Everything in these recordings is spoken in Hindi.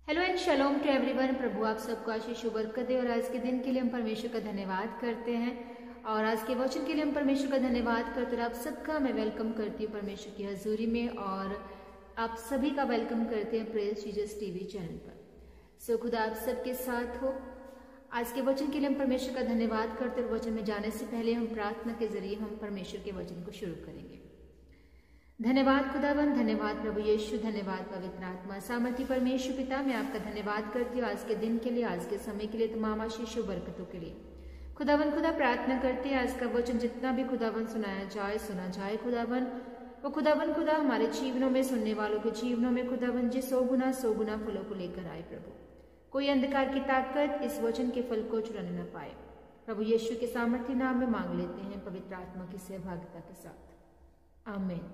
Hello and shalom to everyone. प्रभु आप सबको आशीष व बरकत दे। और आज के दिन के लिए हम परमेश्वर का धन्यवाद करते हैं और आज के वचन के लिए हम परमेश्वर का धन्यवाद करते हैं। आप सबका मैं वेलकम करती हूँ परमेश्वर की हजूरी में और आप सभी का वेलकम करते हैं प्रेज जीसस टीवी चैनल पर। खुदा आप सबके साथ हो। आज के वचन के लिए हम परमेश्वर का धन्यवाद करते हैं। वचन में जाने से पहले हम प्रार्थना के जरिए हम परमेश्वर के वचन को शुरू करेंगे। धन्यवाद खुदावन, धन्यवाद प्रभु यीशु, धन्यवाद पवित्र आत्मा सामर्थी परमेश्वर पिता। मैं आपका धन्यवाद करती हूँ आज के दिन के लिए, आज के समय के लिए, तमाम आशीष और बरकतों के लिए। खुदावन खुदा प्रार्थना करते हैं आज का वचन जितना भी खुदावन सुना जाए खुदावन, वो खुदावन खुदा हमारे जीवनों में, सुनने वालों के जीवनों में खुदावन जी 100 गुना फलों को लेकर आए। प्रभु कोई अंधकार की ताकत इस वचन के फल को चुराने न पाए। प्रभु यीशु के सामर्थ्य नाम में मांग लेते हैं पवित्र आत्मा की सहभागिता के साथ, आमीन।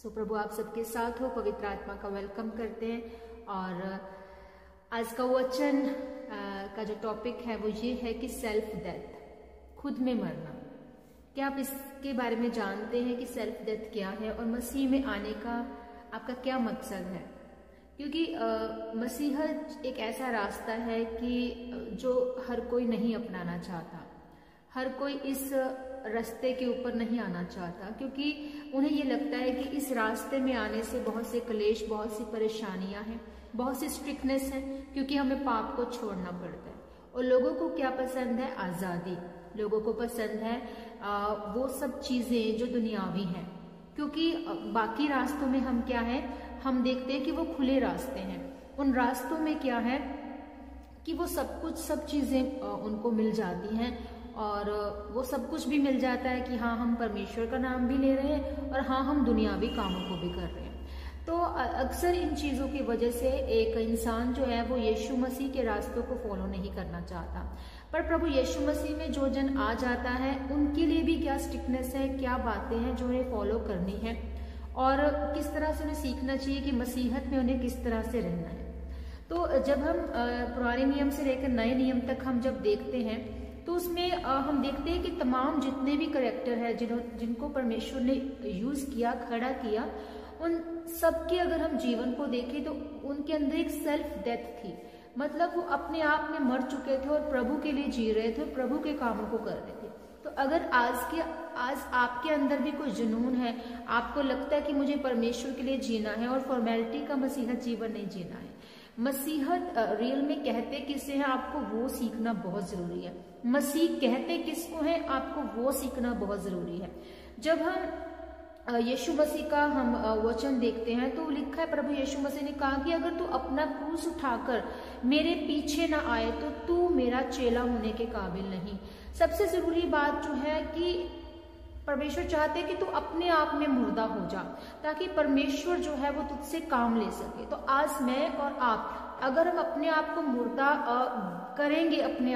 प्रभु आप सबके साथ हो। पवित्र आत्मा का वेलकम करते हैं और आज का वचन का जो टॉपिक है वो ये है कि सेल्फ डेथ, खुद में मरना। क्या आप इसके बारे में जानते हैं कि सेल्फ डेथ क्या है और मसीह में आने का आपका क्या मकसद है? क्योंकि मसीहत एक ऐसा रास्ता है कि जो हर कोई नहीं अपनाना चाहता, हर कोई इस रास्ते के ऊपर नहीं आना चाहता, क्योंकि उन्हें ये लगता है कि इस रास्ते में आने से बहुत से क्लेश, बहुत सी परेशानियां हैं, बहुत सी स्ट्रिक्टनेस है, क्योंकि हमें पाप को छोड़ना पड़ता है। और लोगों को क्या पसंद है? आज़ादी। लोगों को पसंद है वो सब चीज़ें जो दुनियावी हैं, क्योंकि बाकी रास्तों में हम क्या है, हम देखते हैं कि वो खुले रास्ते हैं। उन रास्तों में क्या है कि वो सब चीज़ें उनको मिल जाती हैं और वो सब कुछ भी मिल जाता है कि हाँ हम परमेश्वर का नाम भी ले रहे हैं और हाँ हम दुनियावी कामों को भी कर रहे हैं। तो अक्सर इन चीज़ों की वजह से एक इंसान जो है वो यीशु मसीह के रास्तों को फॉलो नहीं करना चाहता। पर प्रभु यीशु मसीह में जो जन आ जाता है उनके लिए भी क्या स्ट्रिक्टनेस है, क्या बातें हैं जो उन्हें फॉलो करनी है और किस तरह से उन्हें सीखना चाहिए कि मसीहत में उन्हें किस तरह से रहना है। तो जब हम पुराने नियम से लेकर नए नियम तक हम जब देखते हैं तो उसमें हम देखते हैं कि तमाम जितने भी करैक्टर है जिनको परमेश्वर ने यूज किया, खड़ा किया, उन सब के अगर हम जीवन को देखें तो उनके अंदर एक सेल्फ डेथ थी। मतलब वो अपने आप में मर चुके थे और प्रभु के लिए जी रहे थे और प्रभु के कामों को कर रहे थे। तो अगर आज आपके अंदर भी कोई जुनून है, आपको लगता है कि मुझे परमेश्वर के लिए जीना है और फॉर्मेलिटी का मसीहत जीवन नहीं जीना है, मसीहत रियल में कहते किसे हैं, आपको वो सीखना बहुत जरूरी है। मसीह कहते किसको है, आपको वो सीखना बहुत जरूरी है। जब हम यीशु मसीह का हम वचन देखते हैं तो लिखा है, प्रभु यीशु मसीह ने कहा कि अगर तू अपना क्रूस उठाकर मेरे पीछे ना आए तो तू मेरा चेला होने के काबिल नहीं। सबसे जरूरी बात जो है कि परमेश्वर चाहते हैं कि तू अपने आप में मुर्दा हो जा ताकि परमेश्वर जो है वो तुझसे काम ले सके। तो आज मैं और आप अगर हम अपने आप को मुर्दा करेंगे, अपने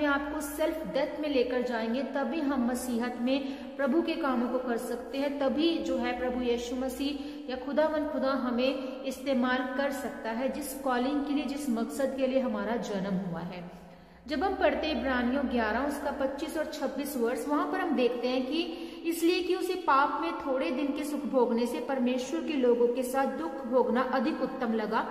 आप को सेल्फ डेथ में लेकर जाएंगे, तभी हम मसीहत में प्रभु के कामों को कर सकते हैं। तभी जो है प्रभु यीशु मसीह या खुदा हमें इस्तेमाल कर सकता है जिस कॉलिंग के लिए, जिस मकसद के लिए हमारा जन्म हुआ है। जब हम पढ़ते इब्रानियों 11 उसका 25 और 26 वर्ष, वहां पर हम देखते हैं कि इसलिए कि उसे पाप में थोड़े दिन के सुख भोगने से परमेश्वर के लोगों के साथ दुख भोगना अधिक उत्तम लगा।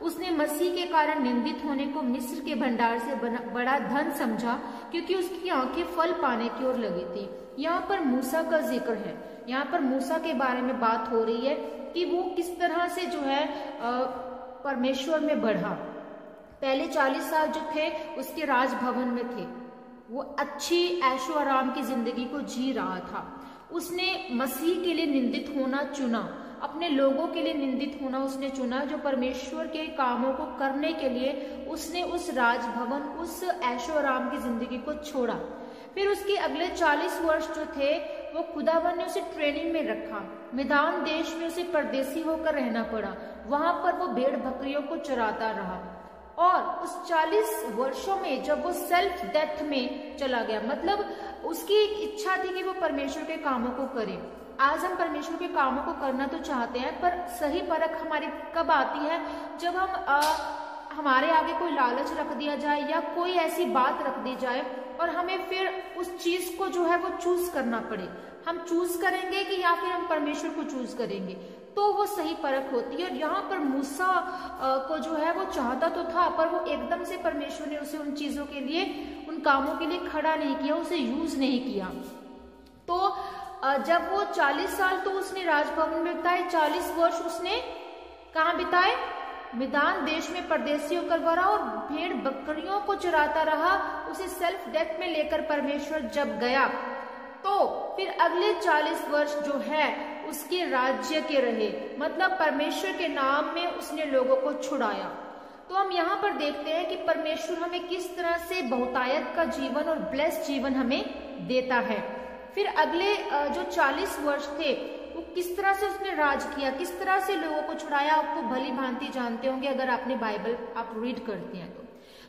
उसने मसीह के कारण निंदित होने को मिस्र के भंडार से बड़ा धन समझा, क्योंकि उसकी आंखें फल पाने की ओर लगी थी। यहाँ पर मूसा का जिक्र है, यहाँ पर मूसा के बारे में बात हो रही है कि वो किस तरह से जो है परमेश्वर में बढ़ा। पहले 40 साल जो थे उसके राजभवन में थे, वो अच्छी ऐशो आराम की जिंदगी को जी रहा था। उसने मसीह के लिए निंदित होना चुना, अपने लोगों के लिए निंदित होना उसने चुना, जो परमेश्वर के कामों को करने के लिए उसने उस राजभवन, उस ऐशो आराम की जिंदगी को छोड़ा। फिर उसके अगले 40 वर्ष जो थे वो खुदावन ने उसे ट्रेनिंग में रखा। मैदान देश में उसे परदेसी होकर रहना पड़ा, वहां पर वो भेड़ बकरियों को चराता रहा। और उस 40 वर्षों में जब वो सेल्फ डेथ में चला गया, मतलब उसकी एक इच्छा थी कि वो परमेश्वर के कामों को करे। आज हम परमेश्वर के कामों को करना तो चाहते हैं, पर सही परख हमारी कब आती है? जब हमारे आगे कोई लालच रख दिया जाए या कोई ऐसी बात रख दी जाए और हमें फिर उस चीज को जो है वो चूज करना पड़े। हम चूज करेंगे कि या फिर हम परमेश्वर को चूज करेंगे। तो वो सही परख होती है। और यहाँ पर मूसा को जो है वो चाहता तो था, पर वो एकदम से परमेश्वर ने उसे उन चीजों के लिए, उन कामों के लिए खड़ा नहीं किया, उसे यूज नहीं किया। तो जब वो 40 साल तो उसने राजभवन में बिताए, 40 वर्ष उसने कहाँ बिताए? मिदान देश में परदेसी होकर रहा और भेड़ बकरियों को चराता रहा। उसे सेल्फ डेथ में लेकर परमेश्वर जब गया तो फिर अगले 40 वर्ष जो है उसके राज्य के रहे, मतलब परमेश्वर के नाम में उसने लोगों को छुड़ाया। तो हम यहाँ पर देखते हैं कि परमेश्वर हमें किस तरह से बहुतायत का जीवन और ब्लेस्ड जीवन हमें देता है। फिर अगले जो 40 वर्ष थे वो किस तरह से उसने राज किया, किस तरह से लोगों को छुड़ाया, आपको भली भांति जानते होंगे अगर आपने बाइबल आप रीड करते हैं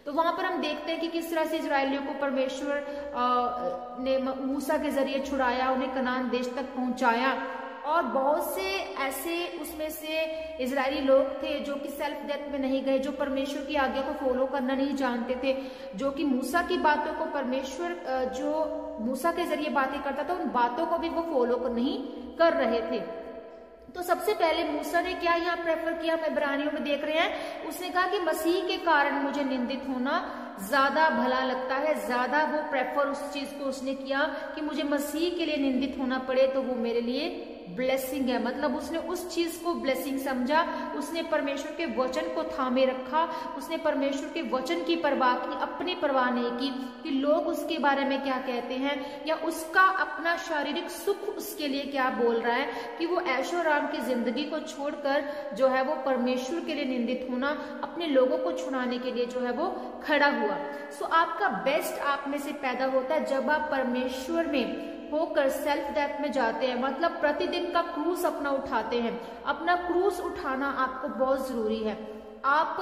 तो वहां पर हम देखते हैं कि किस तरह से इजरायलियों को परमेश्वर ने मूसा के जरिए छुड़ाया, उन्हें कनान देश तक पहुंचाया। और बहुत से ऐसे उसमें से इजरायली लोग थे जो कि सेल्फ डेथ में नहीं गए, जो परमेश्वर की आज्ञा को फॉलो करना नहीं जानते थे, जो कि मूसा की बातों को, परमेश्वर जो मूसा के जरिए बातें करता था उन बातों को भी वो फॉलो नहीं कर रहे थे। तो सबसे पहले मूसा ने क्या यहाँ प्रेफर किया, हम इब्रानियों में देख रहे हैं, उसने कहा कि मसीह के कारण मुझे निंदित होना ज्यादा भला लगता है। ज्यादा वो प्रेफर उस चीज को उसने किया कि मुझे मसीह के लिए निंदित होना पड़े तो वो मेरे लिए ब्लेसिंग है। मतलब उसने उस चीज को ब्लेसिंग समझा, उसने परमेश्वर के वचन को थामे रखा, उसने परमेश्वर के वचन की परवाह की, अपनी परवाह नहीं की कि लोग उसके बारे में क्या कहते हैं या उसका अपना शारीरिक सुख उसके लिए क्या बोल रहा है, कि वो ऐशो आराम की जिंदगी को छोड़कर जो है वो परमेश्वर के लिए निंदित होना, अपने लोगों को छुड़ाने के लिए जो है वो खड़ा हुआ। सो आपका बेस्ट आप में से पैदा होता है जब आप परमेश्वर में होकर सेल्फ डेथ में जाते हैं, मतलब प्रतिदिन का क्रूस अपना उठाते हैं। अपना क्रूस उठाना आपको बहुत जरूरी है। आप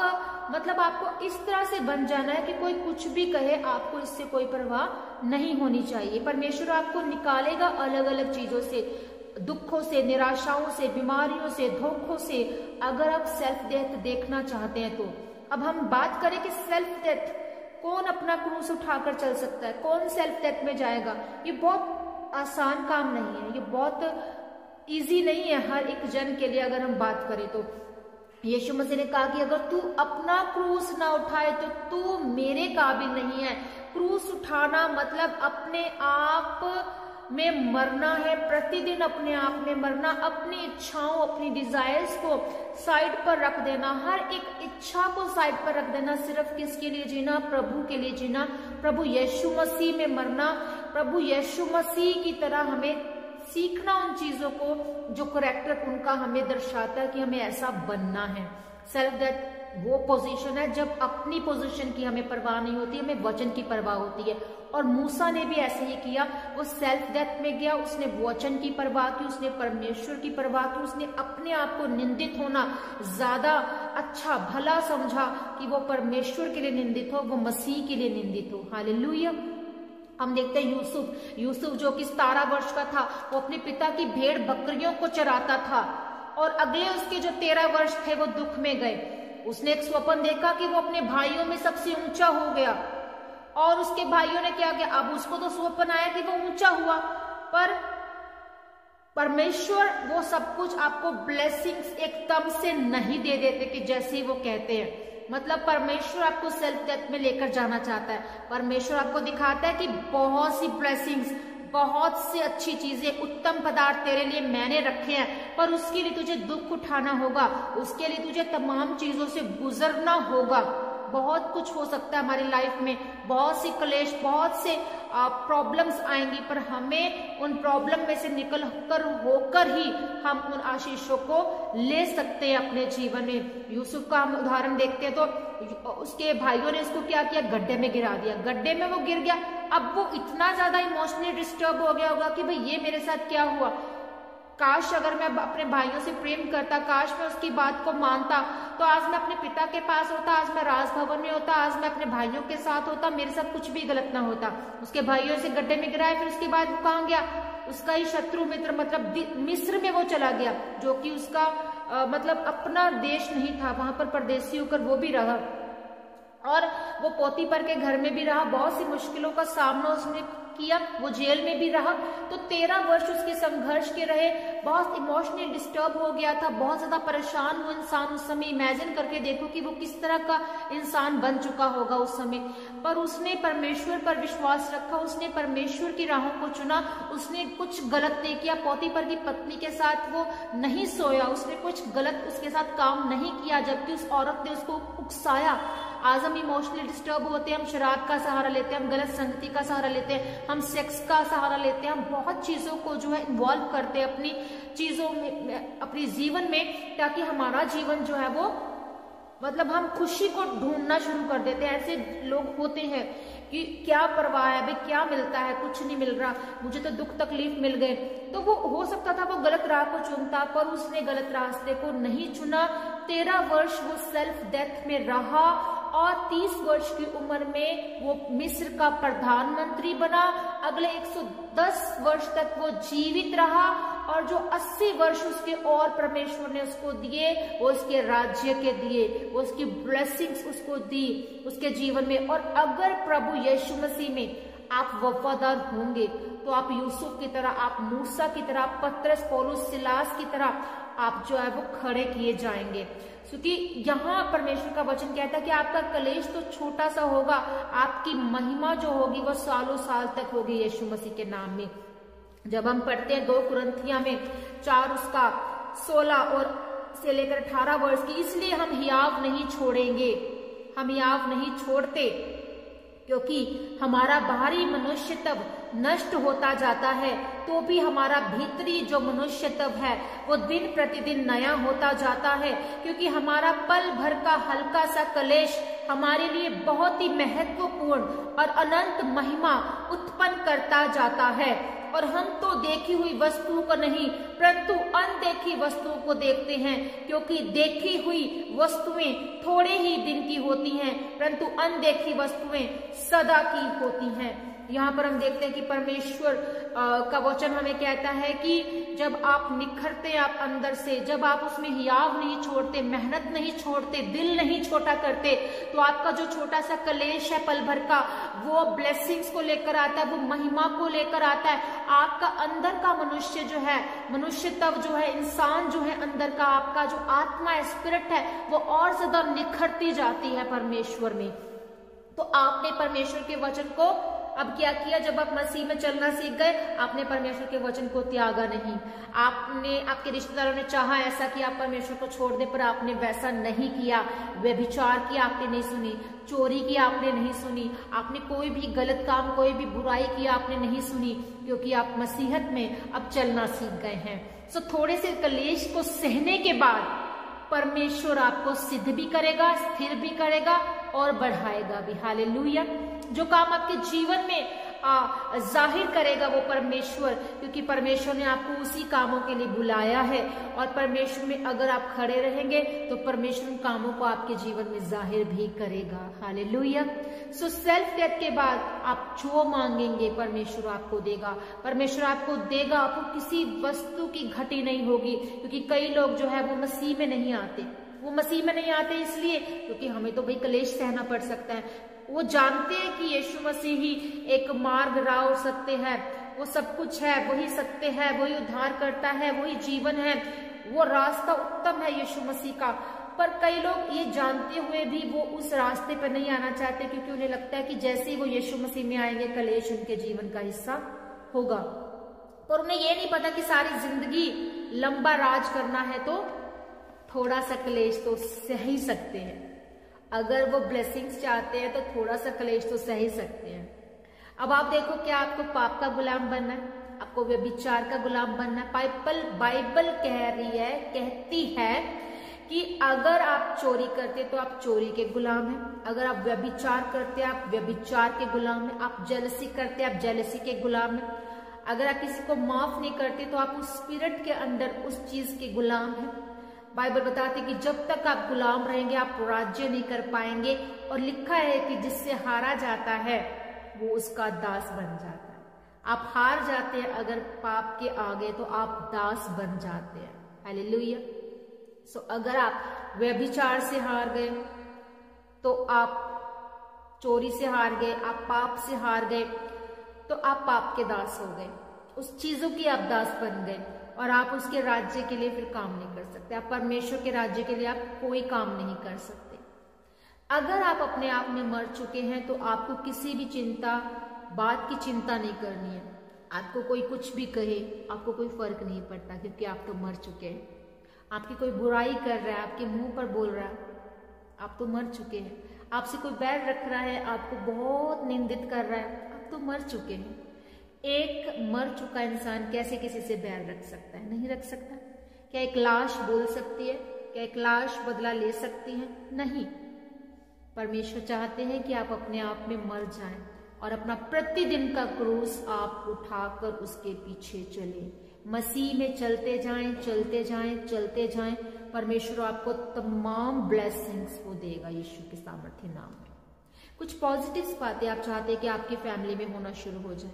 मतलब आपको इस तरह से बन जाना है कि कोई कुछ भी कहे आपको इससे कोई परवाह नहीं होनी चाहिए। परमेश्वर आपको निकालेगा अलग अलग चीजों से, दुखों से, निराशाओं से, बीमारियों से, धोखों से, अगर आप सेल्फ डेथ देखना चाहते हैं तो। अब हम बात करें कि सेल्फ डेथ कौन अपना क्रूस उठाकर चल सकता है, कौन सेल्फ डेथ में जाएगा। ये बहुत आसान काम नहीं है, ये बहुत इजी नहीं है हर एक जन के लिए। अगर हम बात करें तो यीशु मसीह ने कहा कि अगर तू अपना क्रूस ना उठाए तो तू मेरे काबिल नहीं है। क्रूस उठाना मतलब अपने आप में मरना है, प्रतिदिन अपने आप में मरना, अपनी इच्छाओं, अपनी डिजायर्स को साइड पर रख देना, हर एक इच्छा को साइड पर रख देना, सिर्फ किसके लिए जीना? प्रभु के लिए जीना, प्रभु यीशु मसीह में मरना, प्रभु यीशु मसीह की तरह हमें सीखना उन चीजों को जो करैक्टर उनका हमें दर्शाता है कि हमें ऐसा बनना है। सेल्फ डेथ वो पोजीशन है जब अपनी पोजीशन की हमें परवाह नहीं होती, हमें वचन की परवाह होती है। और मूसा ने भी ऐसे ही किया, वो सेल्फ डेथ में गया, उसने वचन की परवाह की, उसने परमेश्वर की परवाह की, उसने अपने आप को निंदित होना ज्यादा अच्छा भला समझा कि वो परमेश्वर के लिए निंदित हो, वो मसीह के लिए निंदित हो। हालेलुया। हम देखते हैं यूसुफ जो कि 17 वर्ष का था, वो अपने पिता की भेड़ बकरियों को चराता था और अगले उसके जो 13 वर्ष थे वो दुख में गए। उसने एक स्वप्न देखा कि वो अपने भाइयों में सबसे ऊंचा हो गया और उसके भाइयों ने क्या किया? अब उसको तो स्वप्न आया कि वो ऊंचा हुआ, पर परमेश्वर वो सब कुछ आपको ब्लेसिंग्स एकदम से नहीं दे देते कि जैसे वो कहते हैं। मतलब परमेश्वर आपको सेल्फ डेथ में लेकर जाना चाहता है। परमेश्वर आपको दिखाता है कि बहुत सी ब्लेसिंग्स, बहुत सी अच्छी चीजें, उत्तम पदार्थ तेरे लिए मैंने रखे हैं, पर उसके लिए तुझे दुख उठाना होगा, उसके लिए तुझे तमाम चीजों से गुजरना होगा। बहुत कुछ हो सकता है हमारी लाइफ में, बहुत सी क्लेश, बहुत से प्रॉब्लम्स आएंगी, पर हमें उन प्रॉब्लम में से निकल कर होकर ही हम उन आशीषों को ले सकते हैं अपने जीवन में। यूसुफ का हम उदाहरण देखते हैं तो उसके भाइयों ने उसको क्या किया? गड्ढे में गिरा दिया। गड्ढे में वो गिर गया। अब वो इतना ज्यादा इमोशनली डिस्टर्ब हो गया होगा कि भाई ये मेरे साथ क्या हुआ। काश अगर मैं अपने भाइयों से प्रेम करता, काश मैं उसकी बात को मानता, तो आज मैं अपने पिता के पास होता, आज मैं राजभवन में होता, आज मैं अपने भाइयों के साथ होता, मेरे साथ कुछ भी गलत ना होता। उसके भाइयों से गड्ढे में गिराया, फिर उसके बाद वो कहाँ गया? उसका ही शत्रु मित्र मतलब मिस्र में वो चला गया, जो कि उसका मतलब अपना देश नहीं था। वहां पर परदेसी होकर वो भी रहा और वो पोतीपर के घर में भी रहा। बहुत सी मुश्किलों का सामना उसने किया, वो जेल में भी रहा। तो 13 वर्ष उसके संघर्ष के रहे, बहुत इमोशनली डिस्टर्ब हो गया था, बहुत ज्यादा परेशान वो इंसान उस समय। इमेजिन करके देखो कि वो किस तरह का इंसान बन चुका होगा उस समय। पर उसने परमेश्वर पर विश्वास रखा, उसने परमेश्वर की राहों को चुना, उसने कुछ गलत नहीं किया। पोतीफर की पत्नी के साथ वो नहीं सोया, उसने कुछ गलत उसके साथ काम नहीं किया, जबकि उस औरत ने उसको उकसाया। आज हम इमोशनली डिस्टर्ब होते हैं, हम शराब का सहारा लेते हैं, हम गलत संगति का सहारा लेते हैं, हम सेक्स का सहारा लेते हैं, हम बहुत चीजों को जो है इन्वॉल्व करते हैं अपनी चीजों में, अपने जीवन में, ताकि हमारा जीवन जो है वो मतलब हम खुशी को ढूंढना शुरू कर देते हैं। ऐसे लोग होते हैं कि क्या परवाह है भाई, क्या मिलता है, कुछ नहीं मिल रहा, मुझे तो दुख तकलीफ मिल गए। तो वो हो सकता था वो गलत राह को चुनता, पर उसने गलत रास्ते को नहीं चुना। 13 वर्ष वो सेल्फ डेथ में रहा और 30 वर्ष की उम्र में वो मिस्र का प्रधानमंत्री बना। अगले 110 वर्ष तक वो जीवित रहा और जो 80 वर्ष उसके और परमेश्वर ने उसको दिए, वो उसके राज्य के दिए, वो उसकी ब्लेसिंग्स उसको दी उसके जीवन में। और अगर प्रभु यीशु मसीह में आप वफादार होंगे तो आप यूसुफ की तरह, आप मूसा की तरह, पतरस, पौलुस, सिलास की तरह आप जो है वो खड़े किए जाएंगे। क्योंकि यहाँ परमेश्वर का वचन कहता है कि आपका कलेश तो छोटा सा होगा, आपकी महिमा जो होगी वो सालों साल तक होगी यीशु मसीह के नाम में। जब हम पढ़ते हैं 2 कुरिन्थियों में 4 उसका 16 और से लेकर 18 वर्ष की, इसलिए हम हियाव नहीं छोड़ेंगे, हम हियाव नहीं छोड़ते, क्योंकि हमारा बाहरी मनुष्य तब नष्ट होता जाता है, तो भी हमारा भीतरी जो मनुष्य तब है वो दिन प्रतिदिन नया होता जाता है। क्योंकि हमारा पल भर का हल्का सा कलेश हमारे लिए बहुत ही महत्वपूर्ण और अनंत महिमा उत्पन्न करता जाता है। और हम तो देखी हुई वस्तुओं को नहीं परंतु अनदेखी वस्तुओं को देखते हैं, क्योंकि देखी हुई वस्तुएं थोड़े ही दिन की होती हैं परंतु अनदेखी वस्तुएं सदा की होती हैं। यहाँ पर हम देखते हैं कि परमेश्वर का वचन हमें कहता है कि जब आप निखरते हैं आप अंदर से, जब आप उसमें हियाव नहीं छोड़ते, मेहनत नहीं छोड़ते, दिल नहीं छोटा करते, तो आपका जो छोटा सा कलेश है पल भर का, वो ब्लेसिंग्स को लेकर आता है, वो महिमा को लेकर आता है। आपका अंदर का मनुष्य जो है, मनुष्य तब जो है, इंसान जो है अंदर का, आपका जो आत्मा है, स्पिरिट है, वो और ज्यादा निखरती जाती है परमेश्वर में। तो आपने परमेश्वर के वचन को अब क्या किया, जब आप मसीह में चलना सीख गए, आपने परमेश्वर के वचन को त्यागा नहीं। आपने, आपके रिश्तेदारों ने चाहा ऐसा कि आप परमेश्वर को छोड़ दें, पर आपने वैसा नहीं किया। व्यभिचार किया आपने नहीं सुनी, चोरी की आपने नहीं सुनी, आपने कोई भी गलत काम, कोई भी बुराई किया आपने नहीं सुनी, क्योंकि आप मसीहत में अब चलना सीख गए हैं। सो थोड़े से कलेश को सहने के बाद परमेश्वर आपको सिद्ध भी करेगा, स्थिर भी करेगा और बढ़ाएगा भी। हालेलुया। जो काम आपके जीवन में जाहिर करेगा वो परमेश्वर, क्योंकि परमेश्वर ने आपको उसी कामों के लिए बुलाया है। और परमेश्वर में अगर आप खड़े रहेंगे तो परमेश्वर उन कामों को आपके जीवन में जाहिर भी करेगा। हालेलुया। सो सेल्फ डेथ के बाद आप जो मांगेंगे परमेश्वर आपको देगा, परमेश्वर आपको देगा। आपको किसी वस्तु की घटी नहीं होगी, क्योंकि कई लोग जो है वो मसीह में नहीं आते। वो मसीह में नहीं आते इसलिए क्योंकि हमें तो भाई कलेश सहना पड़ सकता है। वो जानते हैं कि यीशु मसीह ही एक मार्ग, राह और सत्य है, वो सब कुछ है, वही सत्य है, वही उद्धार करता है, वही जीवन है, वो रास्ता उत्तम है यीशु मसीह का। पर कई लोग ये जानते हुए भी वो उस रास्ते पर नहीं आना चाहते, क्योंकि उन्हें लगता है कि जैसे ही वो यीशु मसीह में आएंगे कलेश उनके जीवन का हिस्सा होगा। पर उन्हें ये नहीं पता कि सारी जिंदगी लंबा राज करना है तो थोड़ा सा कलेश तो सह ही सकते हैं। अगर वो ब्लेसिंग्स चाहते हैं तो थोड़ा सा कलेश तो सह ही सकते हैं। अब आप देखो, क्या आपको पाप का गुलाम बनना है, आपको व्यभिचार का गुलाम बनना है? बाइबल कह रही है, कहती है कि अगर आप चोरी करते तो आप चोरी के गुलाम हैं, अगर आप व्यभिचार करते आप व्यभिचार के गुलाम हैं, आप जेलसी करते आप जेलसी के गुलाम हैं, अगर आप किसी को माफ नहीं करते तो आप उस स्पिरिट के अंदर उस चीज के गुलाम हैं। बाइबल बताती है कि जब तक आप गुलाम रहेंगे आप राज्य नहीं कर पाएंगे। और लिखा है कि जिससे हारा जाता है वो उसका दास बन जाता है। आप हार जाते हैं अगर पाप के आगे, तो आप दास बन जाते हैं। हालेलुया। सो अगर आप व्यभिचार से हार गए तो आप चोरी से हार गए, आप पाप से हार गए, तो आप पाप के दास हो गए, उस चीजों की आप दास बन गए और आप उसके राज्य के लिए फिर काम नहीं कर सकते। आप परमेश्वर के राज्य के लिए आप कोई काम नहीं कर सकते। अगर आप अपने आप में मर चुके हैं तो आपको किसी भी बात की चिंता नहीं करनी है। आपको कोई कुछ भी कहे, आपको कोई फर्क नहीं पड़ता, क्योंकि आप तो मर चुके हैं। आपकी कोई बुराई कर रहा है, आपके मुंह पर बोल रहा है, आप तो मर चुके हैं। आपसे कोई बैर रख रहा है, आपको बहुत निंदित कर रहा है, आप तो मर चुके हैं। एक मर चुका इंसान कैसे किसी से बैर रख सकता है? नहीं रख सकता। क्या एक लाश बोल सकती है? क्या एक लाश बदला ले सकती है? नहीं। परमेश्वर चाहते हैं कि आप अपने आप में मर जाएं और अपना प्रतिदिन का क्रूस आप उठाकर उसके पीछे चलें। मसीह में चलते जाएं, चलते जाएं, चलते जाएं। परमेश्वर आपको तमाम ब्लेसिंग्स वो देगा यीशु के सामर्थ्य नाम में। कुछ पॉजिटिव बातें आप चाहते हैं कि आपकी फैमिली में होना शुरू हो जाए,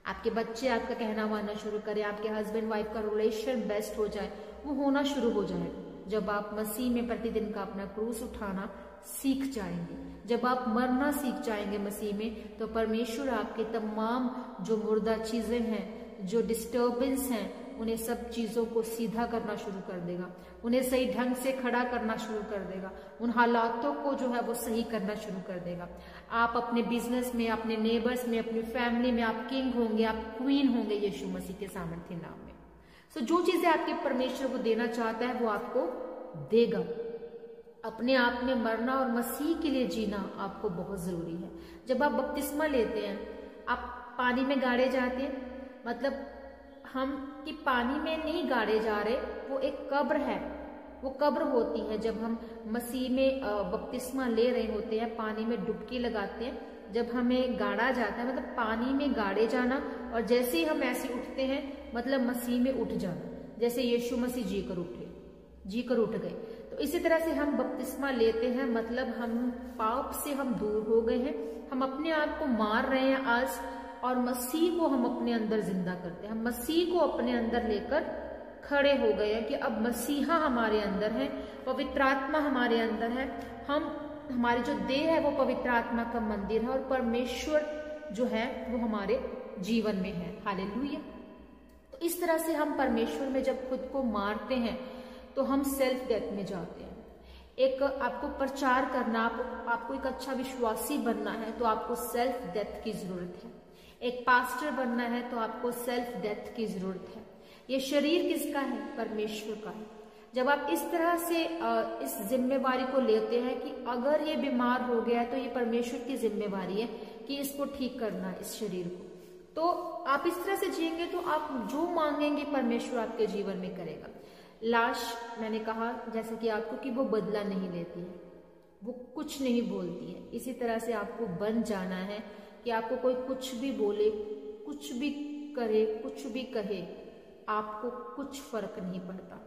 आपके बच्चे आपका कहना मानना शुरू करें, आपके हस्बैंड वाइफ का रिलेशन बेस्ट हो जाए, वो होना शुरू हो जाए जब आप मसीह में प्रतिदिन का अपना क्रूस उठाना सीख जाएंगे। जब आप मरना सीख जाएंगे मसीह में, तो परमेश्वर आपके तमाम जो मुर्दा चीजें हैं, जो डिस्टर्बेंस हैं, उन्हें सब चीजों को सीधा करना शुरू कर देगा, उन्हें सही ढंग से खड़ा करना शुरू कर देगा, उन हालातों को जो है वो सही करना शुरू कर देगा। आप अपने बिजनेस में, अपने नेबर्स में, अपनी फैमिली में आप किंग होंगे, आप क्वीन होंगे यीशु मसीह के सामर्थ्य नाम में। सो जो चीजें आपके परमेश्वर वो देना चाहता है वो आपको देगा। अपने आप में मरना और मसीह के लिए जीना आपको बहुत जरूरी है। जब आप बपतिस्मा लेते हैं, आप पानी में गाड़े जाते हैं, मतलब हम कि पानी में नहीं गाड़े जा रहे, वो एक कब्र है, वो कब्र होती है। जब हम मसीह में बपतिस्मा ले रहे होते हैं, पानी में डुबकी लगाते हैं, जब हमें गाड़ा जाता है, मतलब पानी में गाड़े जाना, और जैसे ही हम ऐसे उठते हैं मतलब मसीह में उठ जाना, जैसे यीशु मसीह जी कर उठ गए। तो इसी तरह से हम बपतिस्मा लेते हैं, मतलब हम पाप से हम दूर हो गए हैं, हम अपने आप को मार रहे हैं आज, और मसीह को हम अपने अंदर जिंदा करते हैं। हम मसीह को अपने अंदर लेकर खड़े हो गए हैं कि अब मसीहा हमारे अंदर है, पवित्र आत्मा हमारे अंदर है, हमारी जो देह है वो पवित्र आत्मा का मंदिर है, और परमेश्वर जो है वो हमारे जीवन में है। हालेलुया। तो इस तरह से हम परमेश्वर में जब खुद को मारते हैं तो हम सेल्फ डेथ में जाते हैं। एक आपको प्रचार करना, आपको एक अच्छा विश्वासी बनना है तो आपको सेल्फ डेथ की जरूरत है। एक पास्टर बनना है तो आपको सेल्फ डेथ की जरूरत है। ये शरीर किसका है? परमेश्वर का है। जब आप इस तरह से इस जिम्मेवारी को लेते हैं कि अगर ये बीमार हो गया है तो ये परमेश्वर की जिम्मेवारी है कि इसको ठीक करना है, इस शरीर को, तो आप इस तरह से जिएंगे तो आप जो मांगेंगे परमेश्वर आपके जीवन में करेगा। लाश, मैंने कहा जैसे कि आपको, कि वो बदला नहीं लेती है, वो कुछ नहीं बोलती है। इसी तरह से आपको बन जाना है कि आपको कोई कुछ भी बोले, कुछ भी करे, कुछ भी कहे, आपको कुछ फर्क नहीं पड़ता।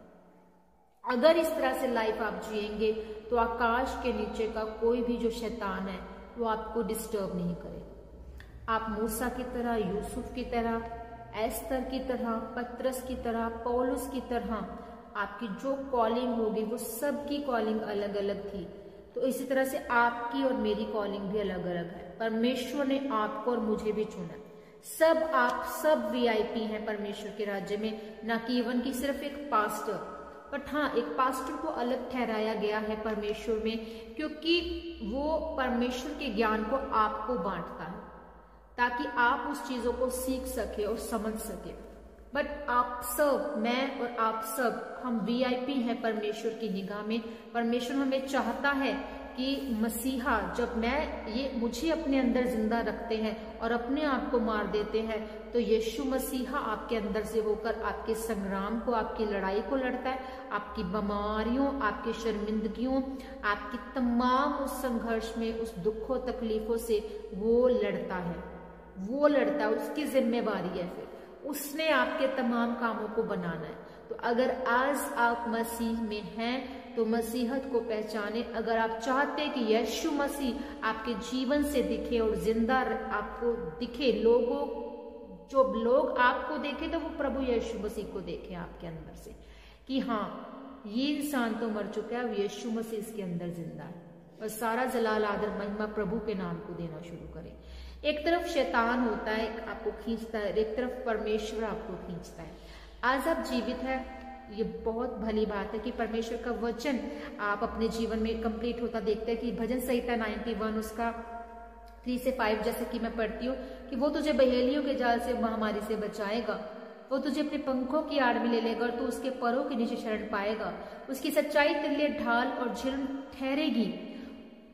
अगर इस तरह से लाइफ आप जिएंगे तो आकाश के नीचे का कोई भी जो शैतान है वो आपको डिस्टर्ब नहीं करेगा। आप मूसा की तरह, यूसुफ की तरह, एस्तर की तरह, पतरस की तरह, पौलुस की तरह, आपकी जो कॉलिंग होगी वो सबकी कॉलिंग अलग अलग थी, तो इसी तरह से आपकी और मेरी कॉलिंग भी अलग अलग है। परमेश्वर ने आपको और मुझे भी चुना। आप सब वीआईपी हैं परमेश्वर के राज्य में, ना कि इवन की सिर्फ एक पास्टर। बट हाँ, एक पास्टर को अलग ठहराया गया है परमेश्वर में, क्योंकि वो परमेश्वर के ज्ञान को आपको बांटता है ताकि आप उस चीजों को सीख सके और समझ सके। बट आप सब, मैं और आप सब, हम वीआईपी हैं परमेश्वर की निगाह में। परमेश्वर हमें चाहता है कि मसीहा, जब मुझे अपने अंदर जिंदा रखते हैं और अपने आप को मार देते हैं, तो यीशु मसीहा आपके अंदर से होकर आपके संग्राम को, आपकी लड़ाई को लड़ता है, आपकी बीमारियों, आपकी शर्मिंदगियों, आपकी तमाम उस संघर्ष में, उस दुखों तकलीफों से वो लड़ता है, उसकी जिम्मेवारी है। फिर उसने आपके तमाम कामों को बनाना है। तो अगर आज आप मसीह में हैं तो मसीहत को पहचाने। अगर आप चाहते कि यीशु मसीह आपके जीवन से दिखे और जिंदा आपको दिखे, जो लोग आपको देखे तो वो प्रभु यीशु मसीह को देखे आपके अंदर से, कि हाँ ये इंसान तो मर चुका है, यीशु मसीह इसके अंदर जिंदा है। और सारा जलाल, आदर, महिमा प्रभु के नाम को देना शुरू करें। एक तरफ शैतान होता है आपको खींचता है, एक तरफ परमेश्वर आपको खींचता है। आज आप जीवित है, ये बहुत भली बात है कि परमेश्वर का वचन आप अपने जीवन में कंप्लीट होता देखते हैं कि भजन संहिता 91 उसका 3 से 5 जैसे कि मैं पढ़ती हूँ कि वो तुझे बहेलियों के जाल से महामारी से बचाएगा, वो तुझे अपने पंखों की आड़ में ले लेगा और तू उसके परों के नीचे शरण पाएगा। उसकी सच्चाई तेरे लिए ढाल और झिलम ठहरेगी।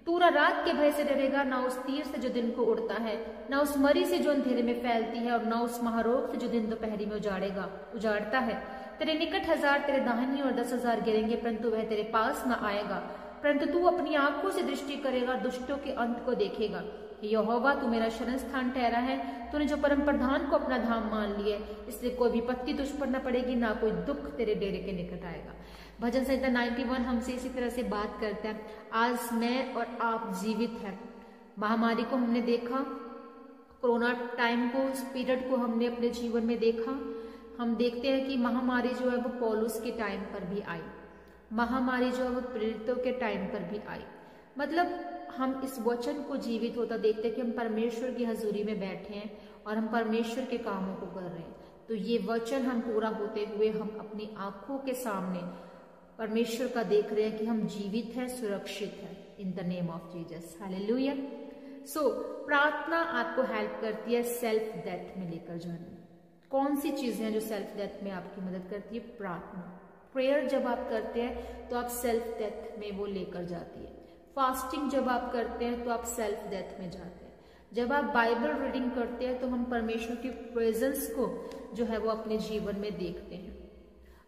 तू ना रात के भय से डरेगा, ना उस तीर से जो दिन को उड़ता है, ना उस मरी से जो अंधेरे में फैलती है, और ना उस महारोग से जो दिन दोपहरी में उजाड़ता है। तेरे निकट 1000 तेरे दाहिनी और 10,000 गिरेंगे, परंतु वह तेरे पास न आएगा। परंतु तू अपनी आंखों से दृष्टि करेगा, दुष्टों के अंत को देखेगा। यहोवा तू मेरा शरण स्थान ठहरा है, तूने जो परम प्रधान को अपना धाम मान लिया, इसलिए कोई विपत्ति तुझ पर न पड़ेगी, ना कोई दुख तेरे डेरे के निकट आएगा। भजन संहिता 91 हमसे इसी तरह से बात करता है। आज मैं और आप जीवित हैं। महामारी को हमने देखा, कोरोना टाइम को, इस पीरियड को हमने अपने जीवन में देखा। हम देखते हैं कि महामारी जो है वो पौलुस के टाइम पर भी आई, महामारी जो है वो प्रेरितों के टाइम पर भी आई। मतलब हम इस वचन को जीवित होता देखते हैं कि हम परमेश्वर की हजूरी में बैठे हैं और हम परमेश्वर के कामों को कर रहे हैं। तो ये वचन हम पूरा होते हुए हम अपनी आंखों के सामने परमेश्वर का देख रहे हैं कि हम जीवित हैं, सुरक्षित हैं, in the name of Jesus, hallelujah. So प्रार्थना आपको हेल्प करती है सेल्फ डेथ में लेकर जाने। कौन सी चीजें हैं जो सेल्फ डेथ में आपकी मदद करती है? प्रार्थना, प्रेयर जब आप करते हैं तो आप सेल्फ डेथ में वो लेकर जाती है। फास्टिंग जब आप करते हैं तो आप सेल्फ डेथ में जाते हैं। जब आप बाइबल रीडिंग करते हैं तो हम परमेश्वर की प्रेजेंस को जो है वो अपने जीवन में देखते हैं।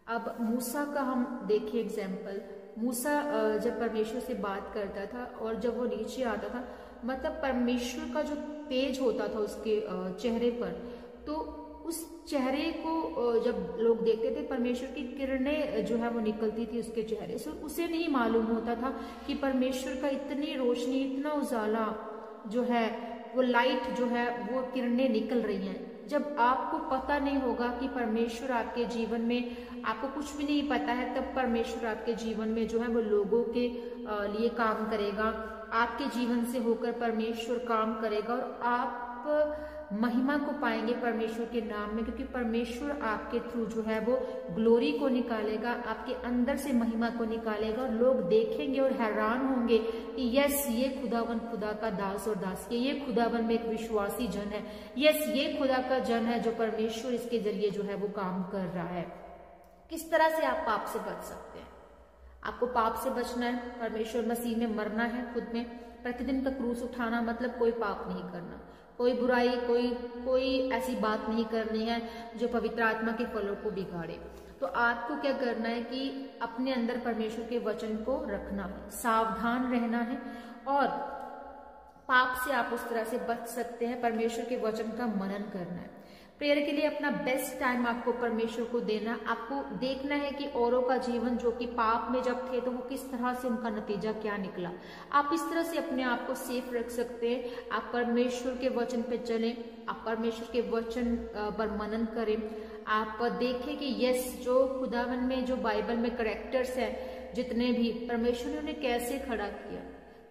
अब मूसा का हम देखें एग्जाम्पल। मूसा जब परमेश्वर से बात करता था और जब वो नीचे आता था, मतलब परमेश्वर का जो तेज होता था उसके चेहरे पर, तो उस चेहरे को जब लोग देखते थे, परमेश्वर की किरणें जो है वो निकलती थी उसके चेहरे से। उसे नहीं मालूम होता था कि परमेश्वर का इतनी रोशनी, इतना उजाला जो है वो लाइट जो है वो किरणें निकल रही हैं। जब आपको पता नहीं होगा कि परमेश्वर आपके जीवन में, आपको कुछ भी नहीं पता है, तब परमेश्वर आपके जीवन में जो है वो लोगों के लिए काम करेगा। आपके जीवन से होकर परमेश्वर काम करेगा और आप महिमा को पाएंगे परमेश्वर के नाम में, क्योंकि परमेश्वर आपके थ्रू जो है वो ग्लोरी को निकालेगा, आपके अंदर से महिमा को निकालेगा और लोग देखेंगे और हैरान होंगे कि यस, ये खुदावन खुदा का दास और दासी है, ये खुदावन में एक विश्वासी जन है, यस, ये खुदा का जन है जो परमेश्वर इसके जरिए जो है वो काम कर रहा है। किस तरह से आप पाप से बच सकते हैं? आपको पाप से बचना है, परमेश्वर मसीह में मरना है, खुद में प्रतिदिन का क्रूस उठाना, मतलब कोई पाप नहीं करना, कोई बुराई, कोई ऐसी बात नहीं करनी है जो पवित्र आत्मा के फलों को बिगाड़े। तो आपको क्या करना है कि अपने अंदर परमेश्वर के वचन को रखना है, सावधान रहना है और पाप से आप उस तरह से बच सकते हैं। परमेश्वर के वचन का मनन करना है। प्रेयर के लिए अपना बेस्ट टाइम आपको परमेश्वर को देना। आपको देखना है कि औरों का जीवन जो कि पाप में जब थे तो वो किस तरह से, उनका नतीजा क्या निकला। आप इस तरह से अपने आप को सेफ रख सकते हैं। आप परमेश्वर के वचन पे चलें, आप परमेश्वर के वचन पर मनन करें। आप देखें कि यस, जो खुदावन में, जो बाइबल में करैक्टर्स हैं जितने भी, परमेश्वर ने उन्हें कैसे खड़ा किया,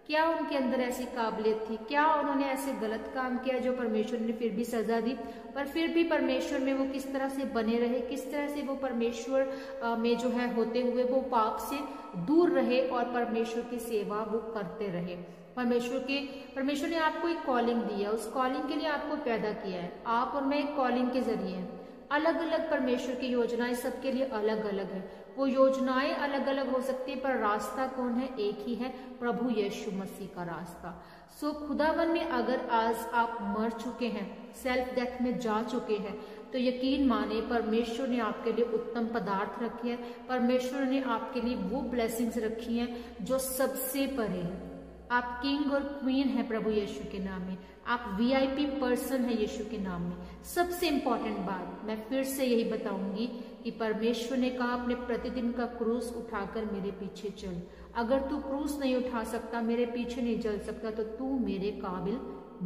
क्या उनके अंदर ऐसी काबिलियत थी, क्या उन्होंने ऐसे गलत काम किया जो परमेश्वर ने फिर भी सजा दी, पर फिर भी परमेश्वर में वो किस तरह से बने रहे, किस तरह से वो परमेश्वर में जो है होते हुए वो पाप से दूर रहे और परमेश्वर की सेवा वो करते रहे। परमेश्वर ने आपको एक कॉलिंग दी है, उस कॉलिंग के लिए आपको पैदा किया है। आप और मैं एक कॉलिंग के जरिए हैं। अलग अलग परमेश्वर की योजनाएं सबके लिए अलग अलग है। वो योजनाएं अलग अलग हो सकती है पर रास्ता कौन है? एक ही है, प्रभु यीशु मसीह का रास्ता। सो खुदावन में अगर आज आप मर चुके हैं, सेल्फ डेथ में जा चुके हैं, तो यकीन माने परमेश्वर ने आपके लिए उत्तम पदार्थ रखे हैं। परमेश्वर ने आपके लिए वो ब्लेसिंग्स रखी हैं जो सबसे परे है। आप किंग और क्वीन है प्रभु यीशु के नाम में। आप वीआईपी पर्सन है यीशु के नाम में। सबसे इंपॉर्टेंट बात मैं फिर से यही बताऊंगी कि परमेश्वर ने कहा अपने प्रतिदिन का क्रूस उठाकर मेरे पीछे चल। अगर तू क्रूस नहीं उठा सकता, मेरे पीछे नहीं चल सकता, तो तू मेरे काबिल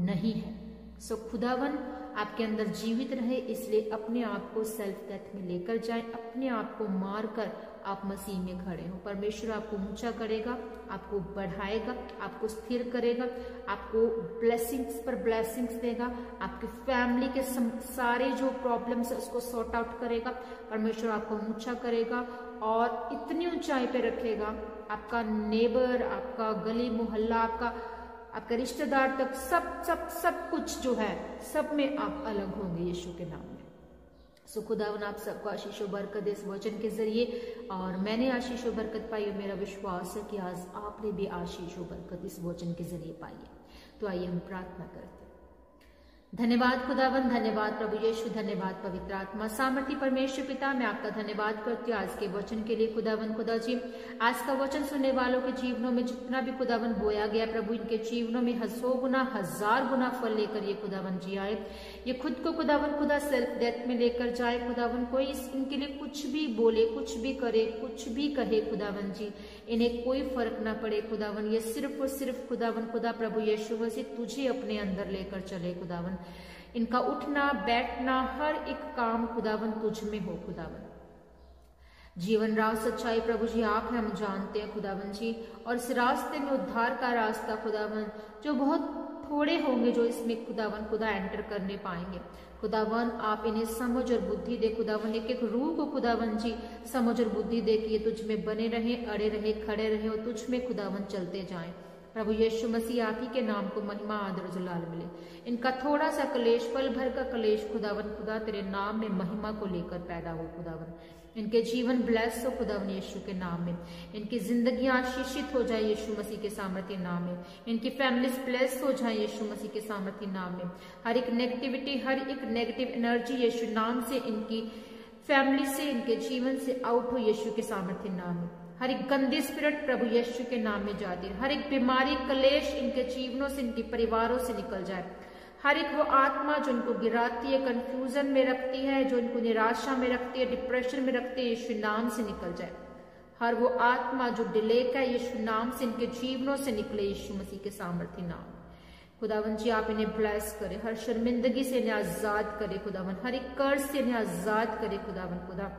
नहीं है। सो खुदावन आपके अंदर जीवित रहे, इसलिए अपने आप को सेल्फ डेथ में लेकर जाएं, अपने आप को मार कर आप मसीह में खड़े हो। परमेश्वर आपको ऊंचा करेगा, आपको बढ़ाएगा, आपको स्थिर करेगा, आपको ब्लेसिंग्स पर ब्लेसिंग्स देगा, आपकी फैमिली के सारे जो प्रॉब्लम्स है उसको सॉर्ट आउट करेगा। परमेश्वर आपको ऊंचा करेगा और इतनी ऊंचाई पे रखेगा, आपका नेबर, आपका गली मोहल्ला, आपका रिश्तेदार तक सब कुछ जो है सब में आप अलग होंगे यीशु के नाम में। सो खुदावन आप सबको आशीष और बरकत इस वचन के जरिए, और मैंने आशीष और बरकत पाई और मेरा विश्वास है कि आज आपने भी आशीष और बरकत इस वचन के जरिए पाई है। तो आइए हम प्रार्थना करते हैं। धन्यवाद खुदावन, धन्यवाद प्रभु यीशु, धन्यवाद पवित्र आत्मा, सामर्थी परमेश्वर पिता, मैं आपका धन्यवाद करती हूँ आज के वचन के लिए खुदावन। खुदा जी, आज का वचन सुनने वालों के जीवनों में जितना भी खुदावन बोया गया प्रभु, इनके जीवनों में 100 गुना 1000 गुना फल लेकर ये खुदावन जी आए। ये खुद को खुदावन खुदा सेल्फ डेथ में लेकर जाए खुदावन। कोई इनके लिए कुछ भी बोले, कुछ भी करे, कुछ भी कहे खुदावन जी, इन्हें कोई फर्क ना पड़े खुदावन। ये सिर्फ और सिर्फ खुदावन खुदा प्रभु यीशु मसीह तुझे अपने अंदर लेकर चले खुदावन। इनका उठना बैठना हर एक काम खुदावन तुझ में हो खुदावन। जीवन राह सच्चाई प्रभु जी आप है, हम जानते हैं खुदावन जी, और इस रास्ते में उद्धार का रास्ता खुदावन जो बहुत थोड़े होंगे जो इसमें खुदावन खुदा एंटर करने पाएंगे खुदावन। आप इन्हें समझ और बुद्धि दे खुदावन, एक एक रूह को खुदावन जी समझ और बुद्धि दे कि ये तुझ में बने रहे, अड़े रहे, खड़े रहे और तुझ में खुदावन चलते जाएं। प्रभु यीशु मसीह आप ही के नाम को महिमा आदर जलाल मिले। इनका थोड़ा सा कलेश, पल भर का कलेश खुदावन खुदा तेरे नाम में महिमा को लेकर पैदा हो खुदावन। इनके जीवन ब्लेस हो खुदावन यीशु के नाम में। इनकी जिंदगियां आशीषित हो जाए यीशु मसीह के सामर्थ्य नाम में। इनकी फैमिलीज ब्लेस हो जाए यीशु मसीह के सामर्थ्य नाम में। हर एक नेगेटिविटी, हर एक नेगेटिव एनर्जी यीशु नाम से इनकी फैमिली से, इनके जीवन से आउट हो यीशु के सामर्थ्य नाम में। हर एक गंदी स्पिरिट प्रभु यीशु के नाम में जाती है। हर एक बीमारी, कलेश इनके जीवनों से, इनके परिवारों से निकल जाए। हर एक वो आत्मा जो इनको गिराती है, कंफ्यूजन में रखती है, जो इनको निराशा में रखती है, डिप्रेशन में रखती है, यीशु नाम से निकल जाए। हर वो आत्मा जो डिले का यीशु नाम से इनके जीवनों से निकले यीशु मसीह के सामर्थ्य नाम। खुदावन जी आप इन्हें ब्लेस करें, हर शर्मिंदगी से इन्हें आजाद करे खुदावन, हर एक कर्ज से इन्हें आजाद करे खुदावन खुदा।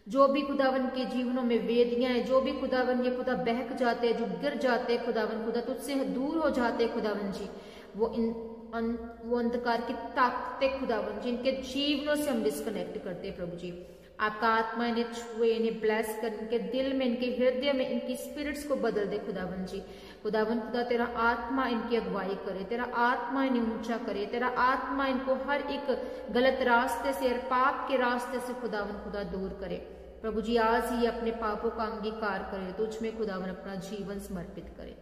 जो भी खुदावन के जीवनों में वेदियां हैं, जो भी खुदावन ये खुदा बहक जाते हैं, जो गिर जाते हैं खुदावन खुदा, तुझसे दूर हो जाते हैं खुदावन जी, वो अंधकार की ताकतें खुदावन जी इनके जीवनों से हम डिस्कनेक्ट करते हैं प्रभु जी। आपका आत्मा इन्हें छुए, इन्हें ब्लेस कर, इनके दिल में, इनके हृदय में, इनकी स्पिरिट्स को बदल दे खुदावन जी। खुदावन खुदा तेरा आत्मा इनकी अगुवाई करे, तेरा आत्मा इन्हें ऊंचा करे, तेरा आत्मा इनको हर एक गलत रास्ते से और पाप के रास्ते से खुदावन खुदा दूर करे प्रभु जी। आज ही अपने पापों का अंगीकार करे, तुझ में खुदावन अपना जीवन समर्पित करे।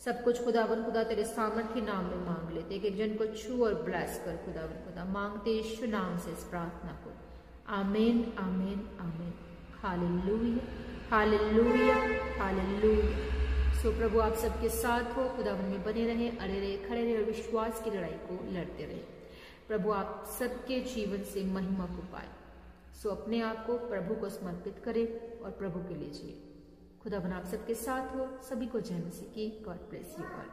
सब कुछ खुदावन खुदा तेरे सामर्थ्य नाम में मांग लेते, एक जन को छू और ब्लेस कर खुदावन खुदा, मांगते यीशु नाम से इस प्रार्थना को। Amen amen amen. Hallelujah hallelujah hallelujah. So प्रभु आप सबके साथ हो, खुदावन में बने रहे, अड़े रहे, खड़े रहे और विश्वास की लड़ाई को लड़ते रहे। प्रभु आप सबके जीवन से महिमा को पाए। सो अपने आप को प्रभु को समर्पित करें और प्रभु के लिए जिए। खुदावन आप सबके साथ हो। सभी को जय मसीह की। God bless you all.